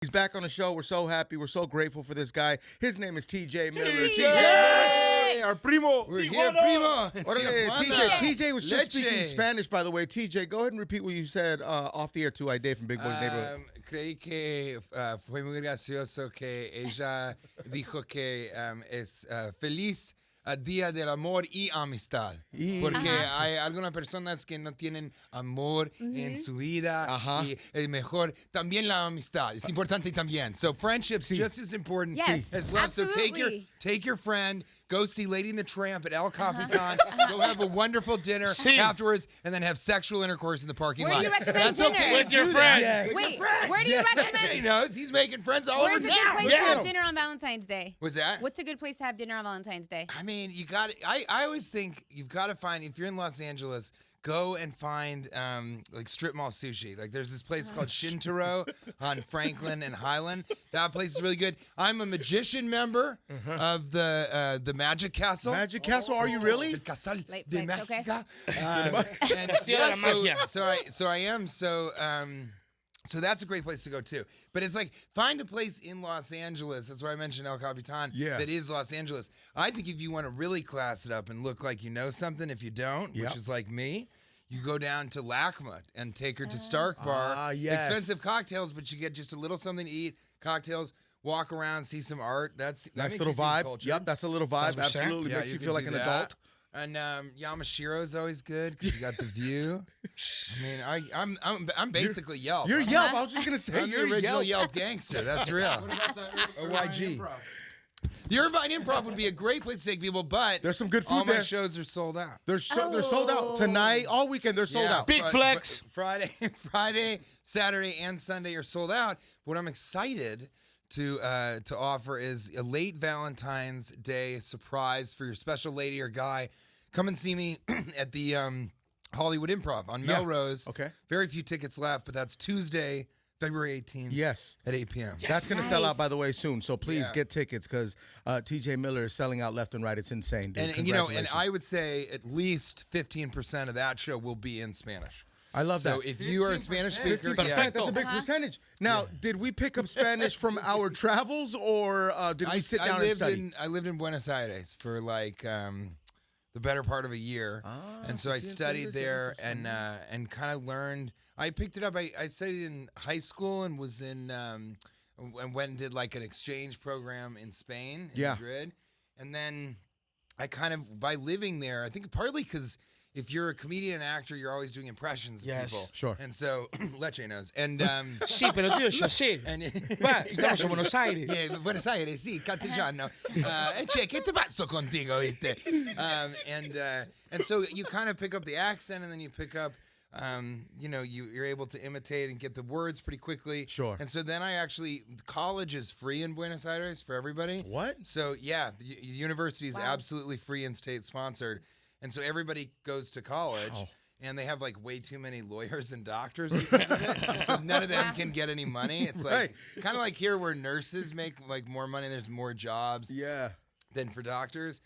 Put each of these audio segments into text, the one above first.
He's back on the show. We're so happy. We're so grateful for this guy. His name is TJ Miller. TJ! Yes! Our primo. We're here, primo. TJ was just speaking Spanish, by the way. TJ, go ahead and repeat what you said off the air to Aide from Big Boy's Neighborhood. Creí que fue muy gracioso que ella dijo que es feliz Día del Amor y Amistad. Porque hay algunas personas que no tienen amor en su vida. Y es mejor también la amistad. Es importante también. So friendship's just as important as love. Absolutely. So take your friend, go see Lady and the Tramp at El Capitan, go have a wonderful dinner afterwards, and then have sexual intercourse in the parking lot. Where do you recommend That's dinner? okay. With your friend. Yes. Wait, where do you recommend? He knows. He's making friends all Where's over a good town. place to have dinner on Valentine's Day? What's that? What's a good place to have dinner on Valentine's Day? I mean, you got. I always think you've got to find, if you're in Los Angeles, go and find like strip mall sushi. Like there's this place called Shintaro on Franklin and Highland. That place is really good. I'm a magician member of the Magic Castle. Magic Castle? Are you really? El Casal Late de flights, okay. Mágica. And so I am. So that's a great place to go too. But it's like, find a place in Los Angeles. That's why I mentioned El Capitan. That is Los Angeles. I think if you want to really class it up and look like you know something, if you don't, which is like me, you go down to LACMA and take her to Stark Bar. Expensive cocktails, but you get just a little something to eat, cocktails, walk around, see some art. That's nice little vibe. Culture. Yep, that's a little vibe. Absolutely makes you feel like an adult. And Yamashiro's always good because you got the view. I mean, I'm basically Yelp. You're Yelp. I was just gonna say I'm you're the original Yelp. gangster. That's real. What about the OYG. The Irvine Improv would be a great place to take people, but there's some good food all my there. shows are sold out. They're sold out tonight, all weekend. They're sold out. Big flex. Friday, Saturday, and Sunday are sold out. What I'm excited to offer is a late Valentine's Day surprise for your special lady or guy. Come and see me at the Hollywood Improv on Melrose. Okay. Very few tickets left, but that's Tuesday, February 18th. Yes. At 8 p.m. That's going to sell out, by the way, soon. So please get tickets because TJ Miller is selling out left and right. It's insane, dude. And and I would say at least 15% of that show will be in Spanish. I love that. So if you are a Spanish speaker, that's a big percentage. Now, did we pick up Spanish from our travels, or did we sit down and study? I lived in Buenos Aires for like the better part of a year, and so I studied there and kind of learned. I picked it up. I studied in high school and was in and went and did like an exchange program in Spain, in Madrid, and then I kind of, by living there, I think partly because if you're a comedian and actor, you're always doing impressions of people. Sure. And so, Leche knows. And Sí, pero tío, yo sé. Va, estamos en Buenos Aires. Yeah, Buenos Aires, sí, castellano. Che, ¿qué te pasó contigo, viste? And so you kind of pick up the accent, and then you pick up, you're able to imitate and get the words pretty quickly. Sure. And so then college is free in Buenos Aires for everybody. What? So yeah, the university is absolutely free and state sponsored. And so everybody goes to college, and they have like way too many lawyers and doctors because of it. And so none of them can get any money. It's like kind of like here where nurses make like more money. There's more jobs than for doctors.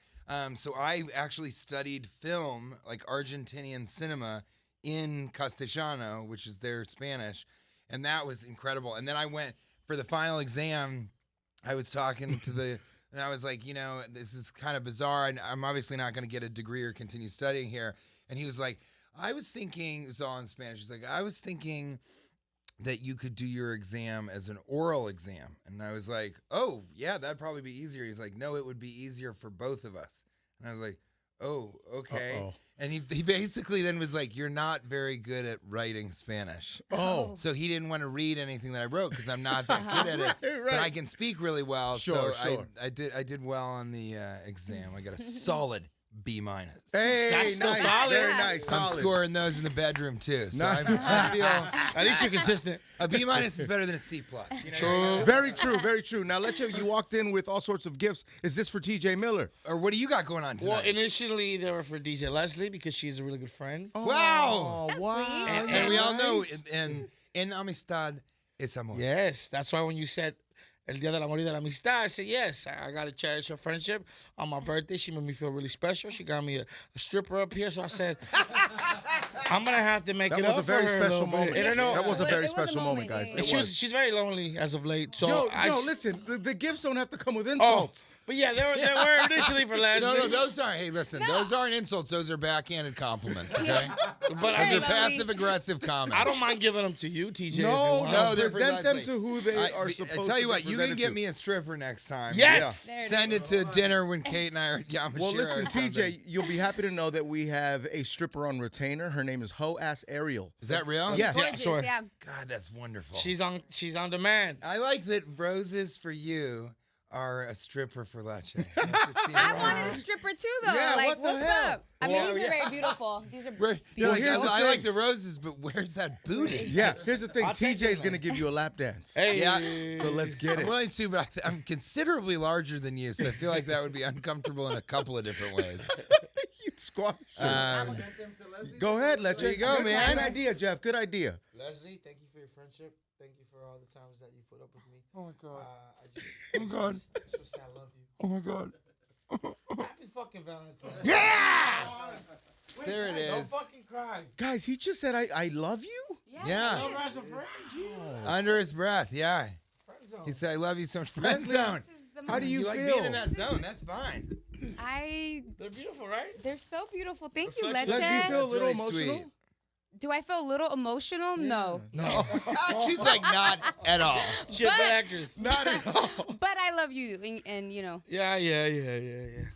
So I actually studied film, like Argentinian cinema, in Castellano, which is their Spanish, and that was incredible. And then I went for the final exam. I was talking to and I was like, this is kind of bizarre, and I'm obviously not going to get a degree or continue studying here. And he was like, I was thinking, it's all in Spanish. He's like, I was thinking that you could do your exam as an oral exam. And I was like, oh, yeah, that'd probably be easier. He's like, no, it would be easier for both of us. And I was like, oh, okay. And he basically then was like, you're not very good at writing Spanish. So he didn't want to read anything that I wrote because I'm not that good at it. But I can speak really well. Sure. I did well on the exam. I got a solid B-. Hey, That's still solid. Very nice. I'm Solid. scoring those in the bedroom too. So Nice. I feel At least you're consistent. a B- is better than a C+. True. Very true. Very true. Now, you walked in with all sorts of gifts. Is this for TJ Miller? Or what do you got going on tonight? Well, initially they were for DJ Leslie because she's a really good friend. Wow. That's Wow. sweet. And we all know en amistad es amor. Yes, that's why when you said El Día del Amor y de la Amistad, I said, yes, I got to cherish her friendship. On my birthday, she made me feel really special. She got me a stripper up here, so I said, I'm gonna have to make That it was up a very for her special little bit. moment. And I know That was a It very was a special moment, moment, guys. yeah, It yeah. was. she's very lonely as of late. So Yo, listen, the gifts don't have to come with Oh, insults. but yeah, they were initially for Leslie. No, those aren't. Hey, listen, those aren't insults. Those are backhanded compliments. Okay, But those Very are lovely. passive aggressive comments. I don't mind giving them to you, TJ. if you No, want. No, they're for present them Leslie. to who they are supposed to I tell you what, be you can presented get to. me a stripper next time. Yes. There it Send it to dinner when Kate and I are at Yamashiro. Well, listen, or something. TJ, you'll be happy to know that we have a stripper on retainer. Her name is Ho Ass Ariel. Is that real? Yes. Gorgeous, sure. yeah. God, that's wonderful. She's on demand. I like that roses for you are a stripper for Leche. I wanted a stripper too, though. Yeah, like, what the what's hell? up? I mean, Well, these yeah. are very beautiful. These are You're beautiful. like, here's the I like thing. the roses, but where's that booty? Yeah, here's the thing. I'll take TJ's it, going to man. give you a lap dance. Hey, Yeah. So let's get I'm it. willing to, but I'm considerably larger than you, so I feel like that would be uncomfortable in a couple of different ways. You squash. Um, Go ahead, Leche. There you go, Good- man. Good idea, Jeff. Good idea. Leslie, thank you for your friendship. Thank you for all the times that you put up with me. oh my god! I God. just want to say I love you. Oh my god! Happy fucking Valentine. Yeah! Wait, There it Don't is. fucking cry. Guys, he just said, I love you? Yeah. Love her as a friend. Jesus. Under his breath, yeah. Friend zone. He said, "I love you so much." Friend zone. How do you like feel? being in that zone? That's fine. They're beautiful, right? They're so beautiful. Thank you, Reflection. Leche. Leche, do you feel a That's little really emotional? sweet. Do I feel a little emotional? No. No. She's like not at all. Chip But- backers. Not at all. But I love you, and you know. Yeah.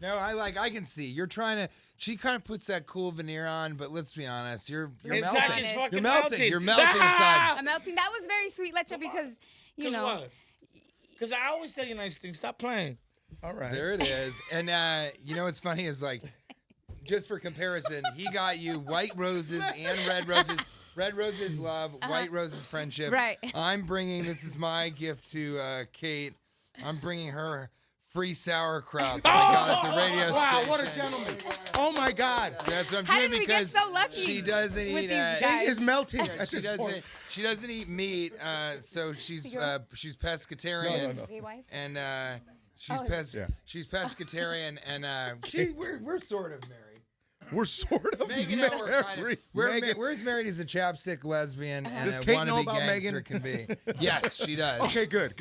No, I can see you're trying to. She kind of puts that cool veneer on, but let's be honest, you're Inside melting. she's You're fucking melting. You're melting Ah! I'm melting. That was very sweet, Leche, because, you 'Cause know. what? Because I always tell you nice things. Stop playing. All right. There it is. And you know what's funny is like, just for comparison, he got you white roses and red roses. Red roses love, white roses friendship. Right. I'm bringing, this is my gift to Kate. I'm bringing her free sauerkraut that I got at the radio Wow, station. what a gentleman. Oh, my God. So that's what I'm How doing did we get because so lucky she doesn't with eat. these guys? It is melting at She this doesn't. point. She doesn't eat meat, so she's pescatarian. No. Hey, wife? And she's Oh. Yeah. she's pescatarian, and we're sort of married. We're sort of Megan and I were kind of, married. we're as married as a chapstick lesbian and Does a Kate wannabe know about gangster Megan? can be. Yes, she does. Okay, good.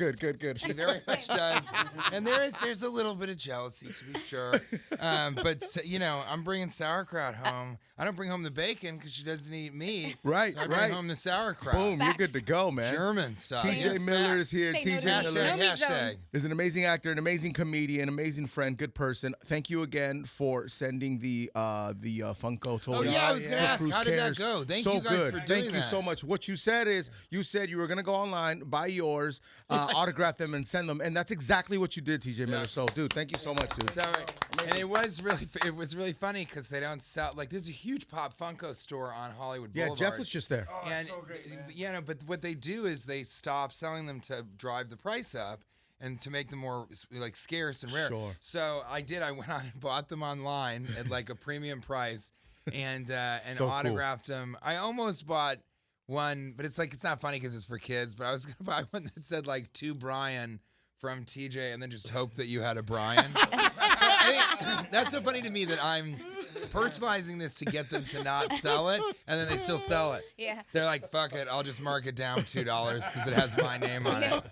She very much does, and there's a little bit of jealousy to be sure, but you know I'm bringing sauerkraut home. I don't bring home the bacon because she doesn't eat meat. Right, so I bring right. home the sauerkraut. Boom, you're Facts. good to go, man. German stuff. TJ Yes, Miller facts. is here. Say no TJ to Hashtag, Miller No meat zone. hashtag. is an amazing actor, an amazing comedian, amazing friend, good person. Thank you again for sending the Funko toy. Oh yeah, I was gonna for ask, Cruise how did that Cares. go? Thank so you guys good. for doing Thank you that. so much. What you said is, you said you were gonna go online, buy yours, autograph them, and send them, and that's exactly what you did, TJ Miller. So, dude, thank you so much, dude. So, and it was really funny because they don't sell, like, there's a huge Pop Funko store on Hollywood Yeah, Boulevard. Jeff was just there. And you know, but what they do is they stop selling them to drive the price up and to make them more like scarce and rare. Sure. So I went on and bought them online at like a premium price and So cool. autographed them. I almost bought one, but it's not funny because it's for kids, but I was gonna buy one that said like to Brian from TJ and then just hope that you had a Brian. I think that's so funny to me that I'm personalizing this to get them to not sell it, and then they still sell it. Yeah. They're like, fuck it, I'll just mark it down $2 because it has my name on it.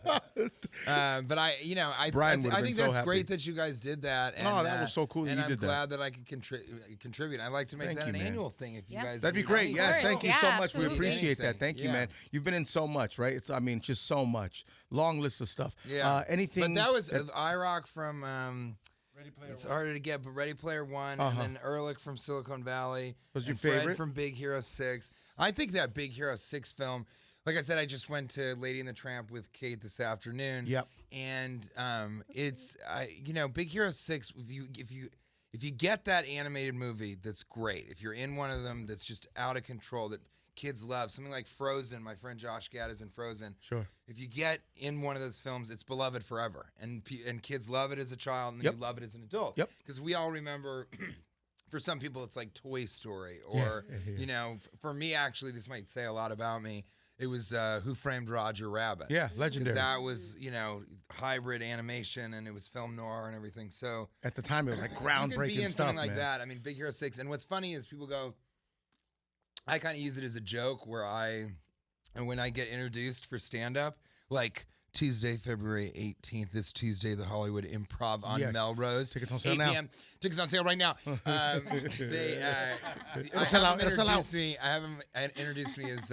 But Brian would've I been think so that's happy. great that you guys did that. And, Oh, that was so cool that and you I'm did that. glad that I could contribute. I'd like to make Thank that you, an man. annual thing if you Yeah. guys. That'd be need great. anything. Yes, course. thank you Yeah, so much. We absolutely. appreciate that. Anything. Thank you, Yeah. man. You've been in so much, right? Just so much. Long list of stuff. Yeah. Anything. But that was IROC from. It's harder to get, but Ready Player One, and then Ehrlich from Silicon Valley. Was your and Fred favorite? from Big Hero 6. I think that Big Hero 6 film, like I said, I just went to Lady and the Tramp with Kate this afternoon. Yep. And Big Hero 6. If you get that animated movie, that's great. If you're in one of them, that's just out of control that kids love, something like Frozen. My friend Josh Gad is in Frozen. Sure. If you get in one of those films, it's beloved forever, and kids love it as a child, and then Yep. you love it as an adult. Yep. Because we all remember. For some people, it's like Toy Story, or for me, actually, this might say a lot about me. It was Who Framed Roger Rabbit. Yeah, legendary. Because that was hybrid animation, and it was film noir and everything. So At the time, it was like you could groundbreaking be in stuff, something like man. that. I mean, Big Hero 6. And what's funny is people go, I kind of use it as a joke when I get introduced for stand-up, like Tuesday, February 18th, this Tuesday, the Hollywood Improv on Melrose. Tickets on sale 8 now. p.m. Tickets on sale right now. They have them introduced me as,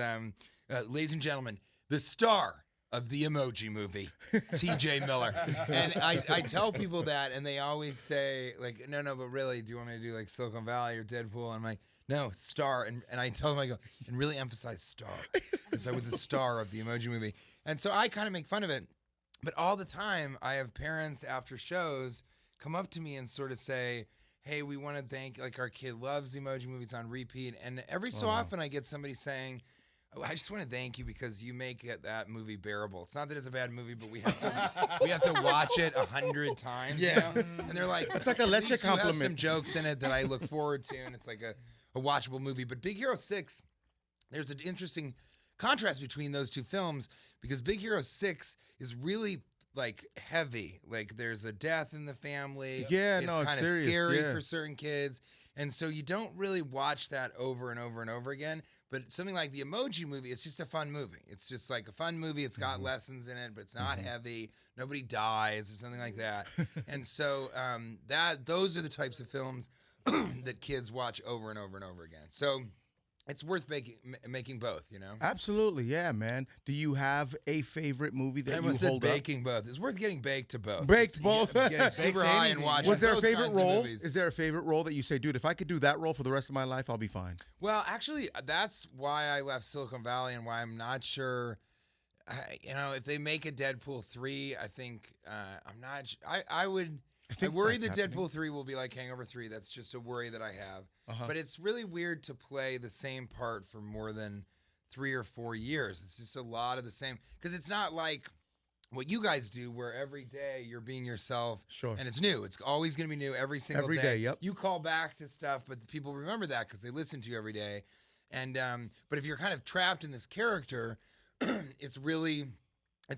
ladies and gentlemen, the star of the Emoji Movie, T.J. Miller. And I tell people that, and they always say, like, no, but really, do you want me to do, like, Silicon Valley or Deadpool? And I'm like, no, star. And I tell them, I go, and really emphasize star, because I was the star of the Emoji Movie. And so I kind of make fun of it. But all the time, I have parents after shows come up to me and sort of say, hey, we want to thank, like, our kid loves the Emoji Movie. It's on repeat. And every so often I get somebody saying, oh, I just want to thank you because you make that movie bearable. It's not that it's a bad movie, but we have to watch it 100 times. Yeah. You know? And they're like, it's like a leche compliment. compliment. Have some jokes in it that I look forward to, and it's like a watchable movie. But Big Hero 6, there's an interesting contrast between those two films because Big Hero 6 is really like heavy. Like there's a death in the family. Yeah, it's it's kind of serious, scary yeah. for certain kids. And so you don't really watch that over and over and over again. But something like the Emoji Movie, it's just a fun movie. It's just like a fun movie. It's got lessons in it, but it's not heavy. Nobody dies or something like that. And so those are the types of films that kids watch over and over and over again. So it's worth making both, you know? Absolutely, yeah, man. Do you have a favorite movie that I you almost said hold baking both. It's worth getting baked to both. Baked both? Getting super high and watching Was there a both favorite kinds of role? movies. Is there a favorite role that you say, dude, if I could do that role for the rest of my life, I'll be fine? Well, actually, that's why I left Silicon Valley and why I'm not sure. If they make a Deadpool 3, I think I'm not. I worry that Deadpool 3 will be like Hangover 3. That's just a worry that I have. But it's really weird to play the same part for more than 3 or 4 years. It's just a lot of the same. Because it's not like what you guys do where every day you're being yourself. Sure. And it's new. It's always going to be new every single Every day, yep. You call back to stuff, but people remember that because they listen to you every day. And but if you're kind of trapped in this character, it's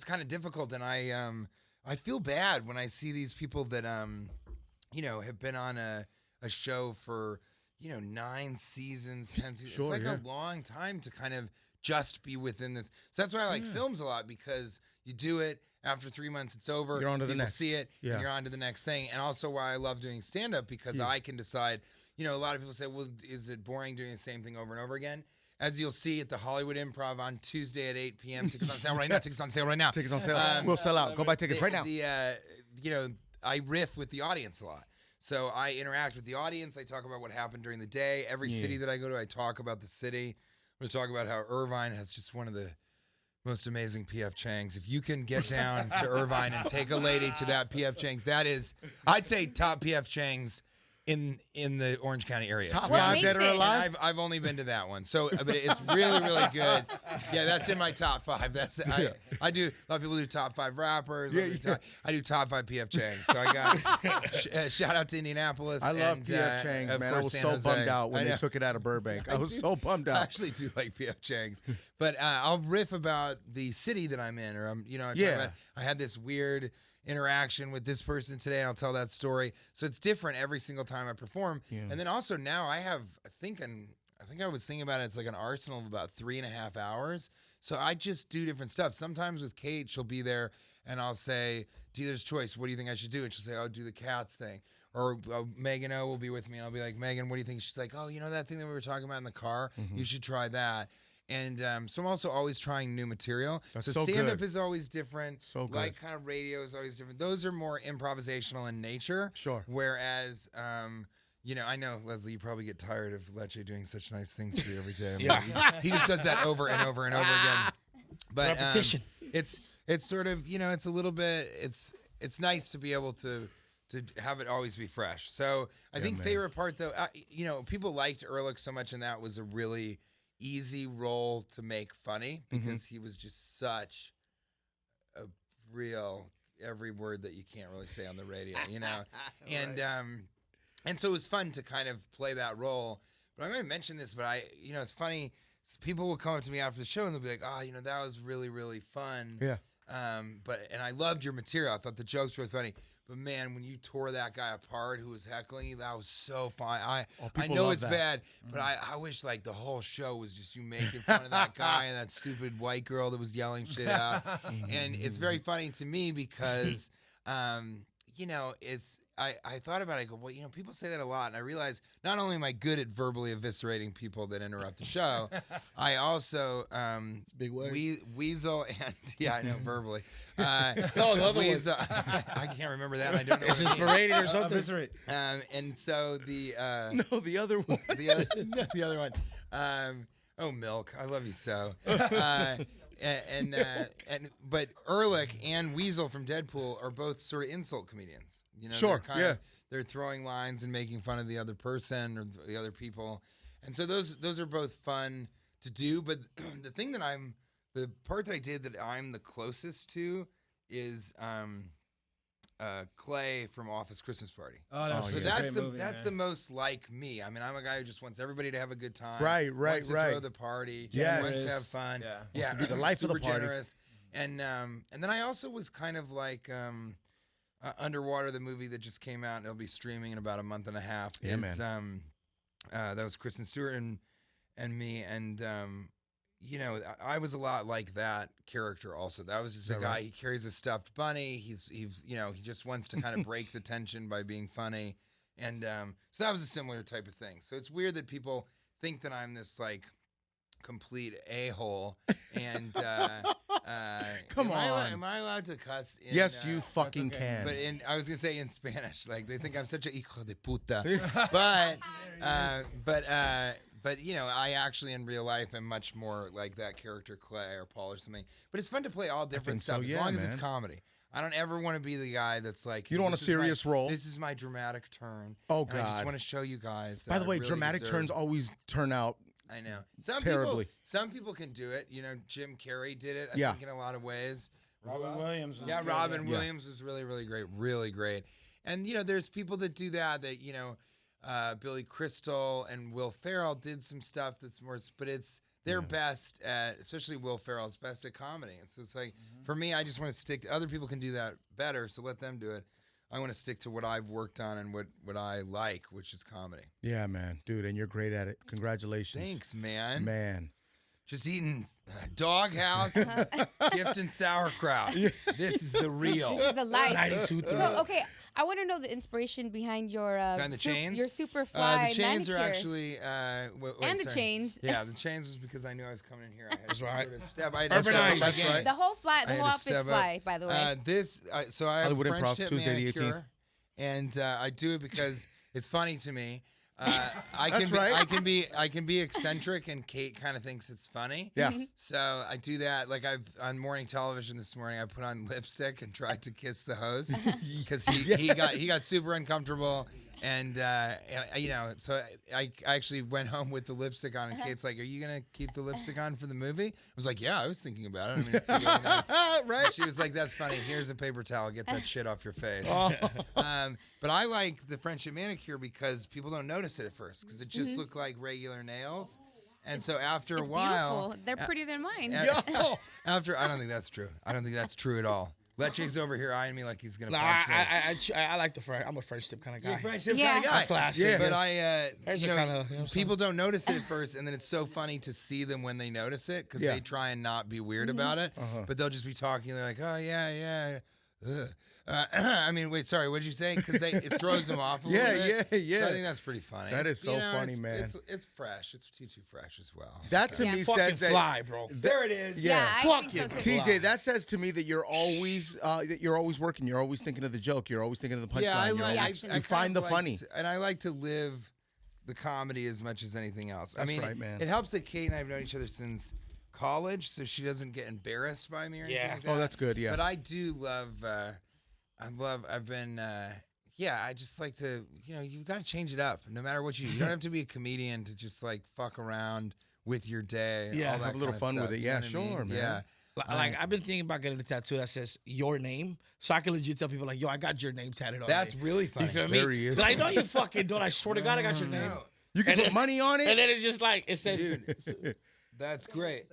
kind of difficult. And I feel bad when I see these people that have been on a show for 9 seasons, 10 seasons. Sure, it's like a long time to kind of just be within this. So that's why I like films a lot because you do it after 3 months, it's over. You're on to the people next. see it, Yeah. and you're on to the next thing. And also why I love doing stand-up because I can decide. A lot of people say, well, is it boring doing the same thing over and over again? As you'll see at the Hollywood Improv on Tuesday at 8 p.m. Tickets on sale right now. Tickets on sale right now. Tickets on sale. We'll sell out. Go buy tickets right now. I riff with the audience a lot. So I interact with the audience. I talk about what happened during the day. Every city that I go to, I talk about the city. I'm going to talk about how Irvine has just one of the most amazing P.F. Chang's. If you can get down to Irvine and take a lady to that P.F. Chang's, that is, I'd say top P.F. Chang's in the Orange County area. Top What 5 makes that are it? alive? I've only been to that one, so but it's really good. Yeah, that's in my top 5. That's I do. A lot of people do top 5 rappers. I do top 5 PF Chang's. So I got shout out to Indianapolis. I love and, PF Chang's, of man. I course, was San so Jose. bummed out when I they know. took it out of Burbank. I was so bummed I out. actually do like PF Chang's, but I'll riff about the city that I'm in, or I had this weird interaction with this person today. I'll tell that story. So it's different every single time I perform. Yeah. And then also now I have, I think I was thinking about it. It's like an arsenal of about 3.5 hours. So I just do different stuff. Sometimes with Kate, she'll be there and I'll say, dealer's choice. What do you think I should do? And she'll say, I'll do the Cats thing. Or Megan O will be with me and I'll be like, Megan, what do you think? She's like, oh, that thing that we were talking about in the car? Mm-hmm. You should try that. And so I'm also always trying new material. That's so stand-up good. is always different. So good. Like kind of radio is always different. Those are more improvisational in nature. Sure. Whereas, I know, Leslie, you probably get tired of Lecce doing such nice things for you every day. He just does that over and over and over again. But repetition. It's sort of, it's a little bit, it's nice to be able to have it always be fresh. So I think favorite part though, people liked Ehrlich so much, and that was a really easy role to make funny because he was just such a real every word that you can't really say on the radio, and so it was fun to kind of play that role. But I might mention this, but it's funny. People will come up to me after the show and they'll be like, "Oh, that was really really fun." Yeah. And I loved your material. I thought the jokes were really funny. But man, when you tore that guy apart who was heckling you, that was so fun. I people know love it's that. bad, but I wish like the whole show was just you making fun of that guy and that stupid white girl that was yelling shit out. And it's very funny to me because, you know, I thought about it. I go, well, you know, people say that a lot, and I realized not only am I good at verbally eviscerating people that interrupt the show, I also Big word. weasel and yeah, I know verbally. No, the other one. weasel. I can't remember that. And I don't know. It's what it means. inspirated or something. Eviscerate. And so the No, the other one. the other one. Oh, Milk, I love you so. But Ehrlich and Weasel from Deadpool are both sort of insult comedians. You know, Sure, they're throwing lines and making fun of the other person or the other people, and so those are both fun to do. But the part that I did that I'm the closest to is Clay from Office Christmas Party. Oh, that's So a that's great the movie, that's man. the most like me. I mean, I'm a guy who just wants everybody to have a good time. Right, Wants to throw the party. Yes. Wants to have fun. Yeah. Wants to be the life of the super party. generous. And then I also was kind of like Underwater, the movie that just came out and it'll be streaming in about a month and a half. Yeah, That was Kristen Stewart and me, and you know, I was a lot like that character also. That was just a guy. Right? He carries a stuffed bunny. He's you know, he just wants to kind of break the tension by being funny, and so that was a similar type of thing. So it's weird that people think that I'm this like complete a-hole, and Come on. am I allowed to cuss? Yes, you fucking okay. can. But I was gonna say in Spanish, like they think I'm such a hijo de puta. But you know, I actually in real life am much more like that character Clay or Paul or something. But it's fun to play all different think so, stuff as yeah, long as it's man. comedy. I don't ever want to be the guy that's like, You don't want a "This is my- serious role?" This is my dramatic turn. Oh, and I just God. want to show you guys. That By the I way, really dramatic deserve- turns always turn out. I know. terribly. Some people can do it. You know, Jim Carrey did it. I Yeah. think in a lot of ways. Robin Williams. Was Yeah, good, Robin yeah. Williams was really, really great. Really great. And, you know, there's people that do that, you know, Billy Crystal and Will Ferrell did some stuff that's more, but they're best at, especially Will Ferrell's best at comedy. And so it's like, for me, I just want to stick to, other people can do that better, so let them do it. I want to stick to what I've worked on and what I like, which is comedy. Yeah, man, dude, and you're great at it. Congratulations. Thanks, man. Man. Just eating Doghouse, gift and sauerkraut. This is the real. This is the life. 92 So okay, I want to know the inspiration behind your Behind the chains? your super fly The chains manicure. are actually and the chains. Yeah, the chains was because I knew I was coming in here. I had That's to right. sort of step. I had to step Urbanized. up my That's game. right. The whole fly, I the had whole to outfit's step up. fly, by the way. So I have Hollywood French Improv, tip Tuesday the manicure, and I do it because it's funny to me. I That's can be, right. I can be eccentric, and Kate kind of thinks it's funny. Yeah. So I do that. Like on morning television this morning, I put on lipstick and tried to kiss the host because he got super uncomfortable. And you know, so I actually went home with the lipstick on, and Kate's like, "Are you gonna keep the lipstick on for the movie?" I was like, "Yeah, I was thinking about it. I mean, it's really nice." Right. And she was like, "That's funny. Here's a paper towel. Get that shit off your face." But I like the French manicure because people don't notice it at first because it just look like regular nails. And so after a It's while, beautiful. They're prettier than mine. Yo. after I don't think that's true. I don't think that's true at all. Leche's over here eyeing me like he's gonna Nah, punch me. I like the French. I'm a French tip kind of guy. You're a French tip Yeah. kind of guy. I'm classic. Yeah. But There's you a know, kinda, you know what I'm saying? people don't notice it at first, and then it's so funny to see them when they notice it because Yeah. they try and not be weird about it. But they'll just be talking. They're like, "Oh yeah." Ugh. I mean, wait, sorry, what did you say? Because it throws them off a little bit. Yeah. So I think that's pretty funny. That is so You know, funny, it's- man. It's fresh. It's too fresh as well. That to Yeah. me Fucking says that. fly, bro. There it is. Yeah, I Fuck think so it. too. TJ, that says to me that you're always working. You're always thinking of the joke. You're always thinking of the punchline. Yeah, I You're like. always- I you kind find of the like funny. and I like to live the comedy as much as anything else. I That's mean, right, man. it helps that Kate and I have known each other since college, so she doesn't get embarrassed by me or anything Yeah. like that. Oh, that's good. Yeah. But I do love. I've been. Yeah, I just like to. You know, you've got to change it up, no matter what you. You don't have to be a comedian to just like fuck around with your day. Yeah, all that have a little kind of fun with stuff, it. you know Yeah, what I mean? sure, man. Yeah. Like I've been thinking about getting a tattoo that says your name, so I can legit tell people like, "Yo, I got your name tatted on." That's me. really funny. You feel me? There he is. But I know you fucking don't. I swear to God, I got your name. No, You can And put money on And it. then it's just like it said, dude, that's great.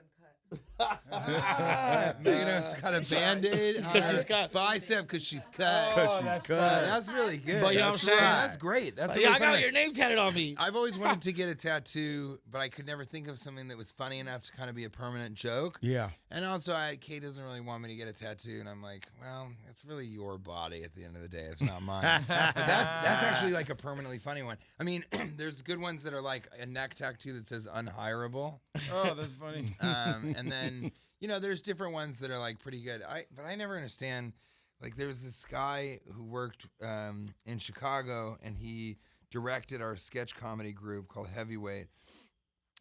Megan's got a Band-Aid. Because she's cut. Bicep because she's cut. Because she's cut. That's really good. But you know what I'm saying? That's great. That's really Yeah, I got funny. your name tatted on me. I've always wanted to get a tattoo, but I could never think of something that was funny enough to kind of be a permanent joke. Yeah. And also, Kate doesn't really want me to get a tattoo, and I'm like, well, it's really your body at the end of the day. It's not mine. But that's actually like a permanently funny one. I mean, there's good ones that are like a neck tattoo that says unhireable. Oh, that's funny. And then, there's different ones that are like pretty good. But I never understand. Like, there's this guy who worked in Chicago, and he directed our sketch comedy group called Heavyweight.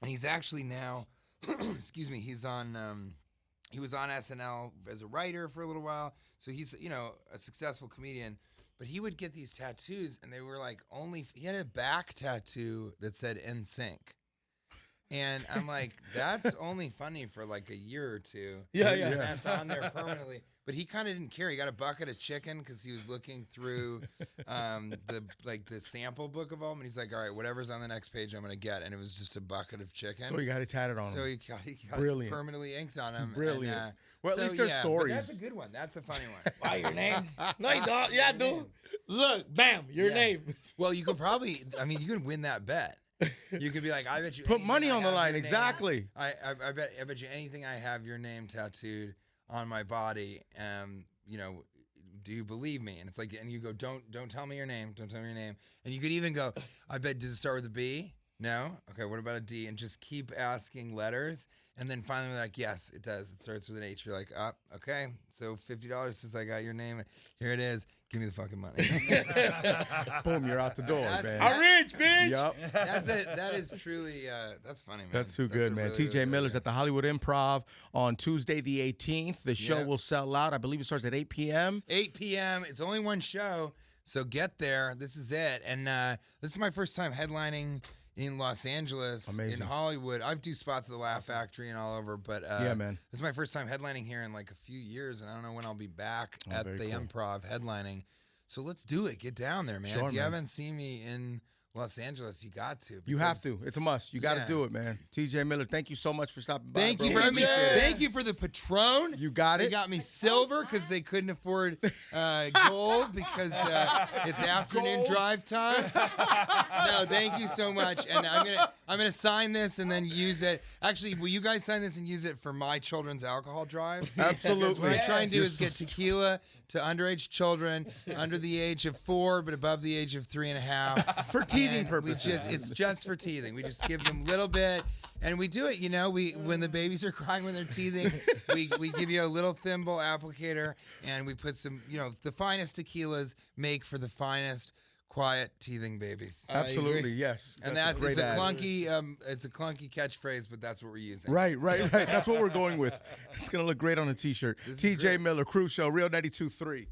And he's actually now, excuse me, he was on SNL as a writer for a little while. So he's, a successful comedian. But he would get these tattoos, and they were like he had a back tattoo that said NSYNC. And I'm like, that's only funny for like a year or two. Yeah. And that's on there permanently. But he kind of didn't care. He got a bucket of chicken because he was looking through the sample book of them. And he's like, all right, whatever's on the next page, I'm going to get. And it was just a bucket of chicken. So you got it tatted on him. So he got it permanently inked on him. Brilliant. And, well, at least there's stories. But that's a good one. That's a funny one. Why your name? No, you don't. Yeah, dude. Look, bam, your name. Well, you could probably, you could win that bet. You could be like, I bet you. Put money I on the have line. your name- Exactly. I bet you anything I have your name tattooed on my body. Do you believe me? And it's like, and you go, don't tell me your name. Don't tell me your name. And you could even go, I bet, does it start with a B? No? Okay, what about a D? And just keep asking letters. And then finally, we're like, yes, it does. It starts with an H. You're like, okay. So $50 since I got your name. Here it is. Give me the fucking money. Boom, you're out the door, man. I'm rich, bitch. Yep. That's it. That is truly, that's funny, man. That's too good, a man. really, TJ really Miller's good at the Hollywood Improv on Tuesday the 18th. The show Yep. will sell out. I believe it starts at 8 p.m. 8 p.m. It's only one show, so get there. This is it. And this is my first time headlining in Los Angeles, Amazing. in Hollywood. I do spots at the Laugh Factory and all over, but Yeah, man. this is my first time headlining here in like a few years, and I don't know when I'll be back Oh, at very the cool. Improv headlining. So let's do it. Get down there, man. Sure, if you man. haven't seen me in Los Angeles, you got to. You have because- to. It's a must. You got to Yeah. do it, man. TJ Miller, thank you so much for stopping by. Thank bro. you for Appreciate it. Thank you for the Patron. You got They it. got me silver because they couldn't afford gold because it's afternoon Gold. drive time. No, thank you so much, and I'm gonna sign this and then use it. Actually, will you guys sign this and use it for my children's alcohol drive? Absolutely. What I try and do You're is so get tequila to underage children under the age of 4, but above the age of 3.5. For teething And purposes. it's just for teething. We just give them a little bit, and we do it. When the babies are crying when they're teething, we give you a little thimble applicator, and we put some, the finest tequilas make for the finest quiet teething babies. Absolutely, yes. And That's it's a great ad. clunky catchphrase, but that's what we're using. Right. That's what we're going with. It's going to look great on a t-shirt. This is TJ great. Miller, Crew Show, Real 92.3.